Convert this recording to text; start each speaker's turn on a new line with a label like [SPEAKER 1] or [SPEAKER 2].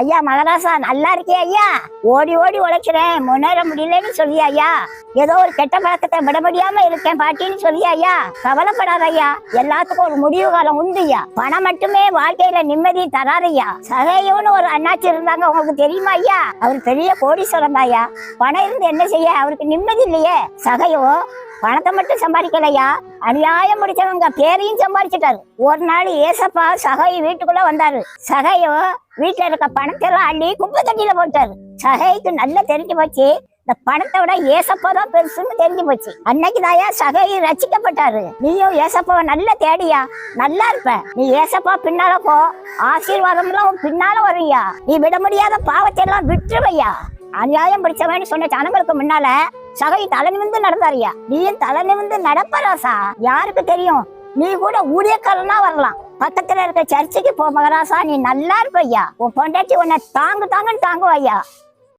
[SPEAKER 1] ஐயா மகராசா நல்லா இருக்கே ஐயா. ஓடி ஓடி உழைக்கிறேன், முன்னேற முடியலன்னு சொல்லியா ஐயா. ஏதோ ஒரு கெட்ட பழக்கத்தை விட முடியாம இருக்கேன் பாட்டின்னு சொல்லியா ஐயா. கவலைப்படாத ஐயா, எல்லாத்துக்கும் ஒரு முடிவு காலம் உண்டுயா. பணம் மட்டுமே வாழ்க்கையில நிம்மதி தராதையா. சகையோன்னு ஒரு அண்ணாச்சி இருந்தாங்க, உங்களுக்கு தெரியுமா ஐயா? அவர் பெரிய கோடீஸ்வரன் ஐயா. பணம் இருந்து என்ன செய்ய, அவருக்கு நிம்மதி இல்லையே. சகையோ பணத்தை மட்டும் சம்பாதிக்கலையா, அநியாயம் முடிச்சவங்க பேரையும் சம்பாதிச்சிட்டாரு. ஒரு நாள் ஏசப்பா சகை வீட்டுக்குள்ள வந்தாரு. சகையோ வீட்டுல இருக்க பணத்தை எல்லாம் அள்ளி குப்பை தட்டியில போட்டாரு. சகைக்கு நல்லா தெரிஞ்சு போச்சு, இந்த பணத்தை விட ஏசப்பா தான் பெருசுன்னு தெரிஞ்சு போச்சு. அன்னைக்கு தாயா சகை ரசிக்கப்பட்டாரு. நீயும் ஏசப்பாவை நல்லா தேடியா, நல்லா இருப்ப. நீ ஏசப்பா பின்னால போ, ஆசீர்வாதம் எல்லாம் உன் பின்னால வருவியா. நீ விட முடியாத பாவத்தை எல்லாம் விட்டுருவையா. அநியாயம் பிடிச்சவன்னு சொன்ன ஜனங்களுக்கு முன்னால சகை தலை நிமிந்து நடந்தாரியா. நீயும் தலை நிமிந்து நடப்பராசா. யாருக்கு தெரியும், நீ கூட ஊழியக்காரனா வரலாம். பக்கத்துல இருக்க சர்ச்சுக்கு போ மகராசா, நீ நல்லா இருப்பையா. உன் பொண்டாட்டி உன்னை தாங்குன்னு தாங்குவையா.